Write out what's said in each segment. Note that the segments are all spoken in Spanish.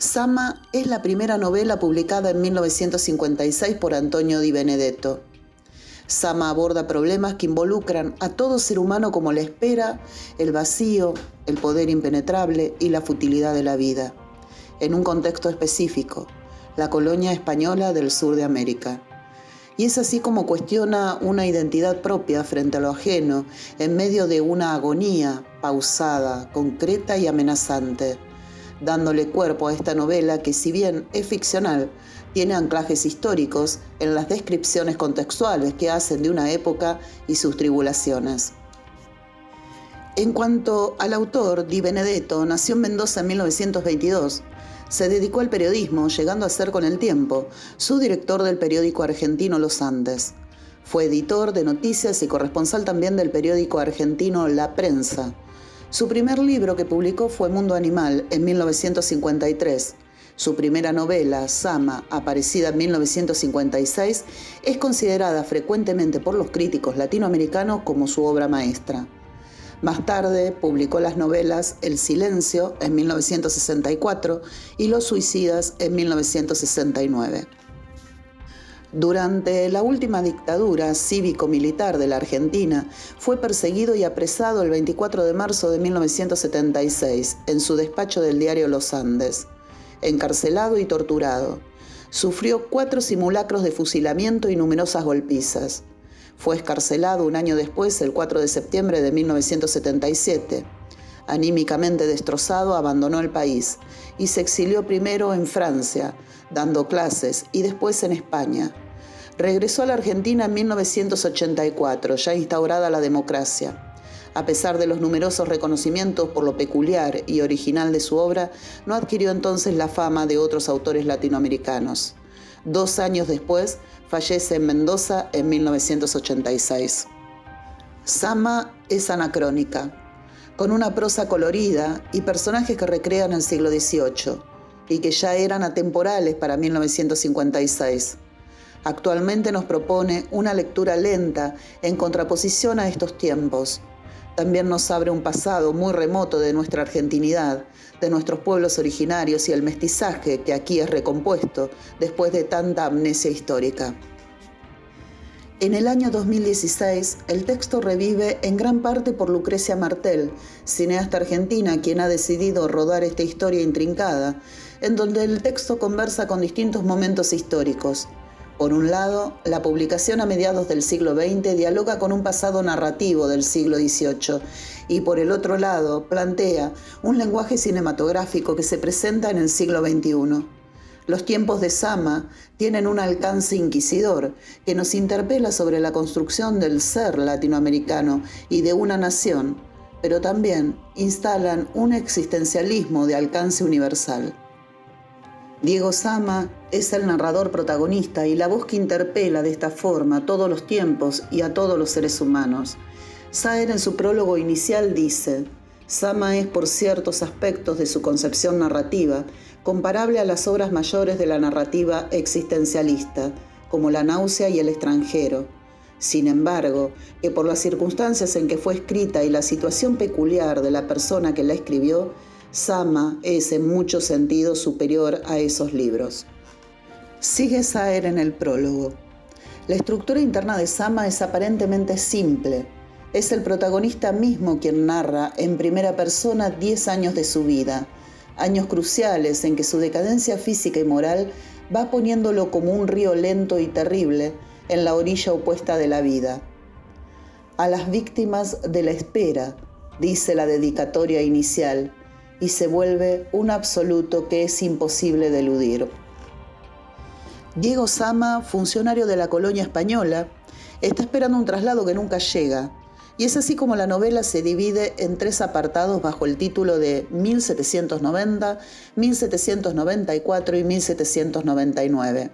Sama es la primera novela publicada en 1956 por Antonio Di Benedetto. Sama aborda problemas que involucran a todo ser humano como la espera, el vacío, el poder impenetrable y la futilidad de la vida, en un contexto específico, la colonia española del sur de América. Y es así como cuestiona una identidad propia frente a lo ajeno, en medio de una agonía pausada, concreta y amenazante, dándole cuerpo a esta novela que, si bien es ficcional, tiene anclajes históricos en las descripciones contextuales que hacen de una época y sus tribulaciones. En cuanto al autor, Di Benedetto nació en Mendoza en 1922. Se dedicó al periodismo, llegando a ser con el tiempo su director del periódico argentino Los Andes. Fue editor de noticias y corresponsal también del periódico argentino La Prensa. Su primer libro que publicó fue Mundo Animal en 1953. Su primera novela, Sama, aparecida en 1956, es considerada frecuentemente por los críticos latinoamericanos como su obra maestra. Más tarde publicó las novelas El Silencio en 1964 y Los Suicidas en 1969. Durante la última dictadura cívico-militar de la Argentina, fue perseguido y apresado el 24 de marzo de 1976 en su despacho del diario Los Andes. Encarcelado y torturado. Sufrió 4 simulacros de fusilamiento y numerosas golpizas. Fue excarcelado un año después, el 4 de septiembre de 1977. Anímicamente destrozado, abandonó el país y se exilió primero en Francia, dando clases, y después en España. Regresó a la Argentina en 1984, ya instaurada la democracia. A pesar de los numerosos reconocimientos por lo peculiar y original de su obra, no adquirió entonces la fama de otros autores latinoamericanos. 2 años después, fallece en Mendoza en 1986. Sama es anacrónica, con una prosa colorida y personajes que recrean el siglo XVIII y que ya eran atemporales para 1956. Actualmente nos propone una lectura lenta en contraposición a estos tiempos. También nos abre un pasado muy remoto de nuestra argentinidad, de nuestros pueblos originarios y el mestizaje que aquí es recompuesto después de tanta amnesia histórica. En el año 2016, el texto revive en gran parte por Lucrecia Martel, cineasta argentina quien ha decidido rodar esta historia intrincada, en donde el texto conversa con distintos momentos históricos. Por un lado, la publicación a mediados del siglo XX dialoga con un pasado narrativo del siglo XVIII y por el otro lado plantea un lenguaje cinematográfico que se presenta en el siglo XXI. Los tiempos de Sama tienen un alcance inquisidor que nos interpela sobre la construcción del ser latinoamericano y de una nación, pero también instalan un existencialismo de alcance universal. Diego Sama es el narrador protagonista y la voz que interpela de esta forma a todos los tiempos y a todos los seres humanos. Saer en su prólogo inicial dice: Sama es por ciertos aspectos de su concepción narrativa comparable a las obras mayores de la narrativa existencialista, como La náusea y El extranjero. Sin embargo, que por las circunstancias en que fue escrita y la situación peculiar de la persona que la escribió, Sama es en muchos sentidos superior a esos libros. Sigue Saer en el prólogo. La estructura interna de Sama es aparentemente simple. Es el protagonista mismo quien narra en primera persona 10 años de su vida, años cruciales en que su decadencia física y moral va poniéndolo como un río lento y terrible en la orilla opuesta de la vida. A las víctimas de la espera, dice la dedicatoria inicial, y se vuelve un absoluto que es imposible de eludir. Diego Sama, funcionario de la colonia española, está esperando un traslado que nunca llega, y es así como la novela se divide en 3 apartados bajo el título de 1790, 1794 y 1799.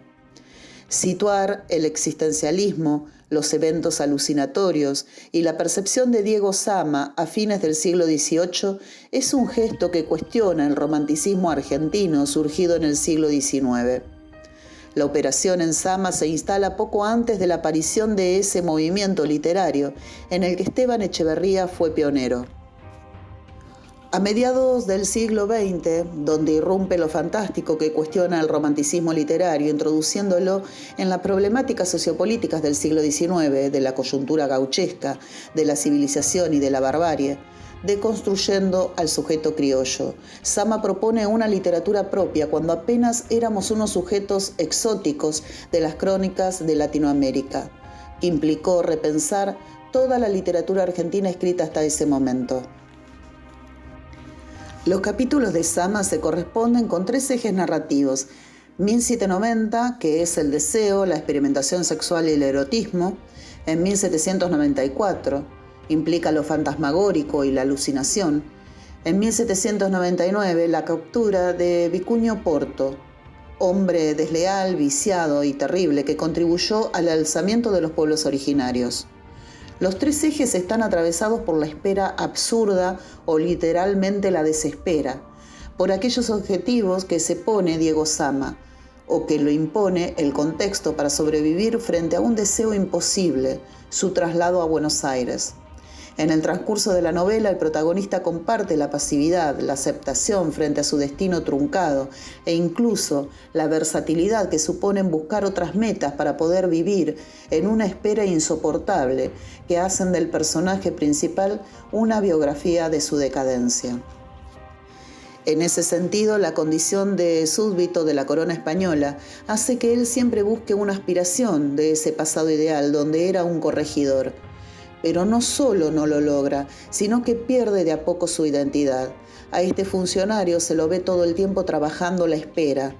Situar el existencialismo, los eventos alucinatorios y la percepción de Diego Sama a fines del siglo XVIII es un gesto que cuestiona el romanticismo argentino surgido en el siglo XIX. La operación en Sama se instala poco antes de la aparición de ese movimiento literario en el que Esteban Echeverría fue pionero. A mediados del siglo XX, donde irrumpe lo fantástico que cuestiona el romanticismo literario, introduciéndolo en las problemáticas sociopolíticas del siglo XIX, de la coyuntura gauchesca, de la civilización y de la barbarie, deconstruyendo al sujeto criollo, Sama propone una literatura propia cuando apenas éramos unos sujetos exóticos de las crónicas de Latinoamérica, que implicó repensar toda la literatura argentina escrita hasta ese momento. Los capítulos de Sama se corresponden con 3 ejes narrativos: 1790, que es el deseo, la experimentación sexual y el erotismo; en 1794, implica lo fantasmagórico y la alucinación; en 1799, la captura de Vicuño Porto, hombre desleal, viciado y terrible que contribuyó al alzamiento de los pueblos originarios. Los 3 ejes están atravesados por la espera absurda o literalmente la desespera, por aquellos objetivos que se pone Diego Sama, o que lo impone el contexto para sobrevivir frente a un deseo imposible, su traslado a Buenos Aires. En el transcurso de la novela, el protagonista comparte la pasividad, la aceptación frente a su destino truncado e incluso la versatilidad que suponen buscar otras metas para poder vivir en una espera insoportable que hacen del personaje principal una biografía de su decadencia. En ese sentido, la condición de súbdito de la corona española hace que él siempre busque una aspiración de ese pasado ideal donde era un corregidor. Pero no solo no lo logra, sino que pierde de a poco su identidad. A este funcionario se lo ve todo el tiempo trabajando la espera.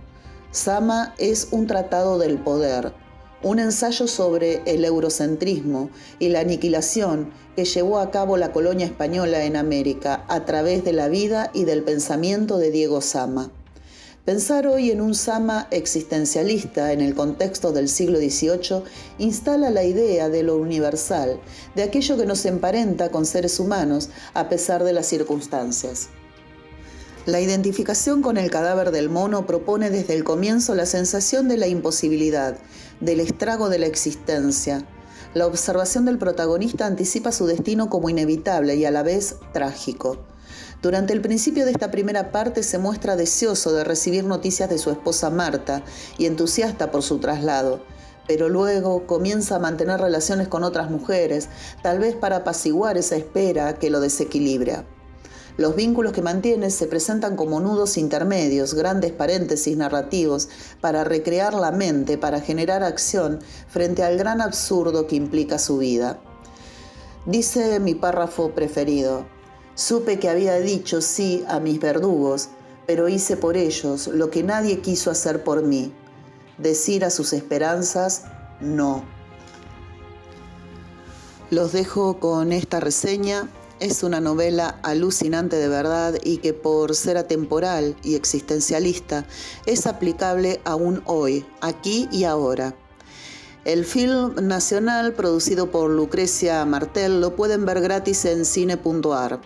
Sama es un tratado del poder, un ensayo sobre el eurocentrismo y la aniquilación que llevó a cabo la colonia española en América a través de la vida y del pensamiento de Diego Sama. Pensar hoy en un Sama existencialista en el contexto del siglo XVIII instala la idea de lo universal, de aquello que nos emparenta con seres humanos a pesar de las circunstancias. La identificación con el cadáver del mono propone desde el comienzo la sensación de la imposibilidad, del estrago de la existencia. La observación del protagonista anticipa su destino como inevitable y a la vez trágico. Durante el principio de esta primera parte se muestra deseoso de recibir noticias de su esposa Marta y entusiasta por su traslado, pero luego comienza a mantener relaciones con otras mujeres, tal vez para apaciguar esa espera que lo desequilibra. Los vínculos que mantiene se presentan como nudos intermedios, grandes paréntesis narrativos para recrear la mente, para generar acción frente al gran absurdo que implica su vida. Dice mi párrafo preferido: supe que había dicho sí a mis verdugos, pero hice por ellos lo que nadie quiso hacer por mí: decir a sus esperanzas no. Los dejo con esta reseña. Es una novela alucinante de verdad y que por ser atemporal y existencialista es aplicable aún hoy, aquí y ahora. El film nacional producido por Lucrecia Martel lo pueden ver gratis en cine.ar.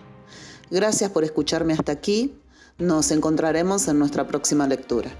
Gracias por escucharme hasta aquí. Nos encontraremos en nuestra próxima lectura.